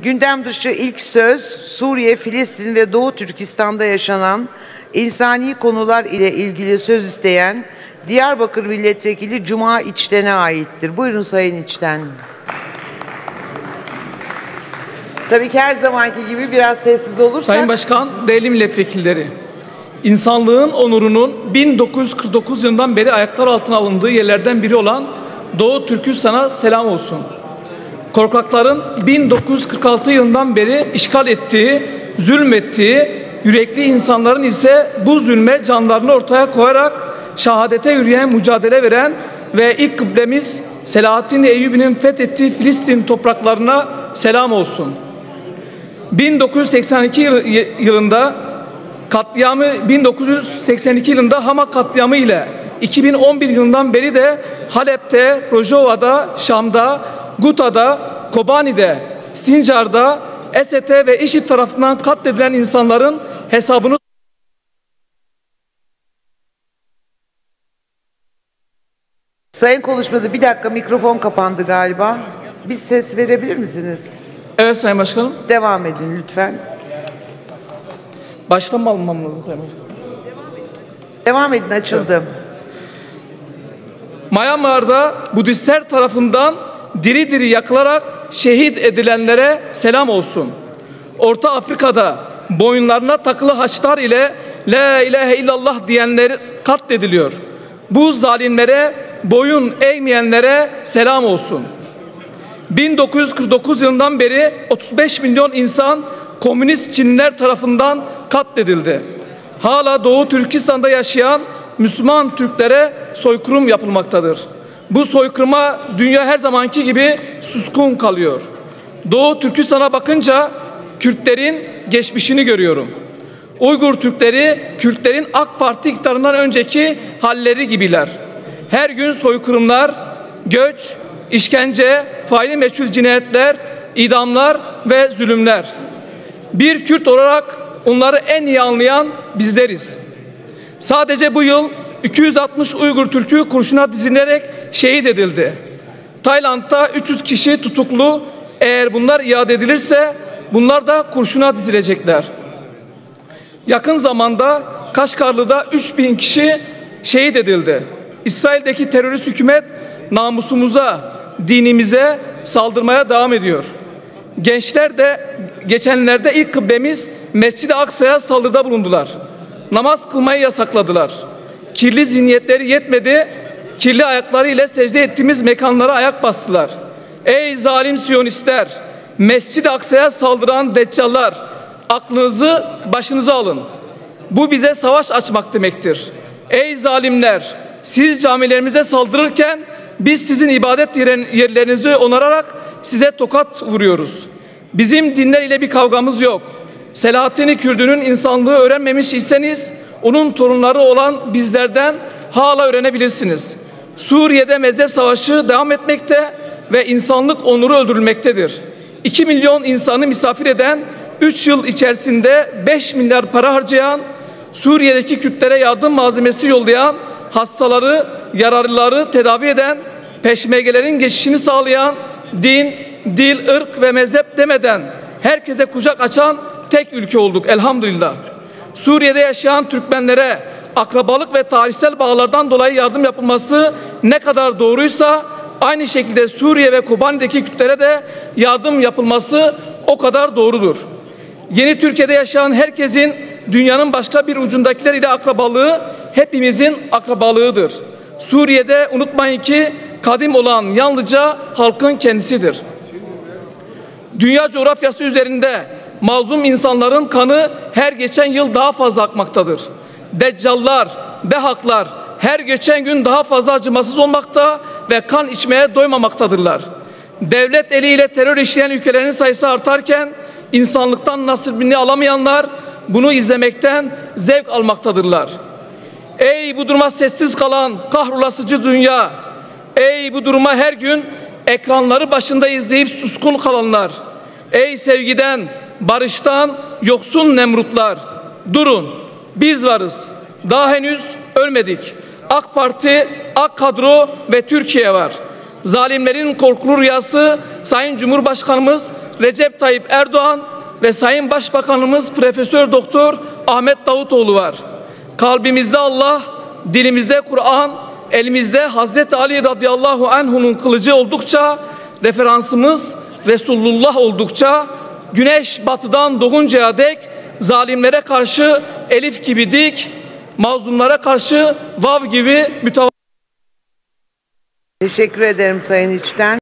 Gündem dışı ilk söz, Suriye, Filistin ve Doğu Türkistan'da yaşanan insani konular ile ilgili söz isteyen Diyarbakır Milletvekili Cuma İçten'e aittir. Buyurun Sayın İçten. Tabii ki her zamanki gibi biraz sessiz olursak. Sayın Başkan, değerli milletvekilleri, insanlığın onurunun 1949 yılından beri ayaklar altına alındığı yerlerden biri olan Doğu Türkistan'a selam olsun. Korkakların 1946 yılından beri işgal ettiği, zulmettiği, yürekli insanların ise bu zulme canlarını ortaya koyarak şehadete yürüyen, mücadele veren ve ilk kıblemiz Selahaddin Eyyubi'nin fethettiği Filistin topraklarına selam olsun. 1982 yılında katliamı 1982 yılında Hama katliamı ile 2011 yılından beri de Halep'te, Rojava'da, Şam'da, Guta'da, Kobani'de, Sincar'da, Esed'e ve IŞİD tarafından katledilen insanların hesabını Sayın konuşmada bir dakika mikrofon kapandı galiba. Bir ses verebilir misiniz? Evet Sayın Başkanım. Devam edin lütfen. Baştan mı almam lazım Sayın Başkanım? Devam edin, açıldı. Evet. Myanmar'da Budistler tarafından diri diri yakılarak şehit edilenlere selam olsun. Orta Afrika'da boyunlarına takılı haçlar ile La ilahe illallah diyenler katlediliyor. Bu zalimlere, boyun eğmeyenlere selam olsun. 1949 yılından beri 35 milyon insan komünist Çinliler tarafından katledildi. Hala Doğu Türkistan'da yaşayan Müslüman Türklere soykırım yapılmaktadır. Bu soykırıma dünya her zamanki gibi suskun kalıyor. Doğu Türkistan'a bakınca Kürtlerin geçmişini görüyorum. Uygur Türkleri, Kürtlerin AK Parti iktidarından önceki halleri gibiler. Her gün soykırımlar, göç, işkence, faili meçhul cinayetler, idamlar ve zulümler. Bir Kürt olarak onları en iyi anlayan bizleriz. Sadece bu yıl 260 Uygur Türk'ü kurşuna dizilerek şehit edildi. Tayland'da 300 kişi tutuklu. Eğer bunlar iade edilirse bunlar da kurşuna dizilecekler. Yakın zamanda Kaşgarlı'da 3000 kişi şehit edildi. İsrail'deki terörist hükümet namusumuza, dinimize saldırmaya devam ediyor. Gençler de geçenlerde ilk kıblemiz Mescid-i Aksa'ya saldırıda bulundular. Namaz kılmayı yasakladılar. Kirli zihniyetleri yetmedi, kirli ayaklarıyla secde ettiğimiz mekanlara ayak bastılar. Ey zalim Siyonistler, Mescid-i Aksa'ya saldıran deccallar, aklınızı başınıza alın. Bu bize savaş açmak demektir. Ey zalimler, siz camilerimize saldırırken biz sizin ibadet yerlerinizi onararak size tokat vuruyoruz. Bizim dinler ile bir kavgamız yok. Selahaddin Kürdü'nün insanlığı öğrenmemiş iseniz onun torunları olan bizlerden hala öğrenebilirsiniz. Suriye'de mezhep savaşı devam etmekte ve insanlık onuru öldürülmektedir. 2 milyon insanı misafir eden, 3 yıl içerisinde 5 milyar para harcayan, Suriye'deki Kürtlere yardım malzemesi yollayan, hastaları, yararlıları tedavi eden, peşmergelerin geçişini sağlayan, din, dil, ırk ve mezhep demeden herkese kucak açan tek ülke olduk elhamdülillah. Suriye'de yaşayan Türkmenlere akrabalık ve tarihsel bağlardan dolayı yardım yapılması ne kadar doğruysa aynı şekilde Suriye ve Kobani'deki Kürtlere de yardım yapılması o kadar doğrudur. Yeni Türkiye'de yaşayan herkesin dünyanın başka bir ucundakiler ile akrabalığı hepimizin akrabalığıdır. Suriye'de unutmayın ki kadim olan yalnızca halkın kendisidir. Dünya coğrafyası üzerinde mazlum insanların kanı her geçen yıl daha fazla akmaktadır. Deccallar, dehaklar her geçen gün daha fazla acımasız olmakta ve kan içmeye doymamaktadırlar. Devlet eliyle terör işleyen ülkelerin sayısı artarken insanlıktan nasibini alamayanlar bunu izlemekten zevk almaktadırlar. Ey bu duruma sessiz kalan kahrolasıcı dünya! Ey bu duruma her gün ekranları başında izleyip suskun kalanlar! Ey sevgiden, barıştan yoksun Nemrutlar! Durun, biz varız. Daha henüz ölmedik. AK Parti, AK kadro ve Türkiye var. Zalimlerin korkulu rüyası Sayın Cumhurbaşkanımız Recep Tayyip Erdoğan ve Sayın Başbakanımız Profesör Doktor Ahmet Davutoğlu var. Kalbimizde Allah, dilimizde Kur'an, elimizde Hazreti Ali radıyallahu anhu'nun kılıcı oldukça, referansımız Resulullah oldukça, güneş batıdan doğuncaya dek zalimlere karşı elif gibi dik, mazlumlara karşı vav gibi mütevazı. Teşekkür ederim Sayın İçten.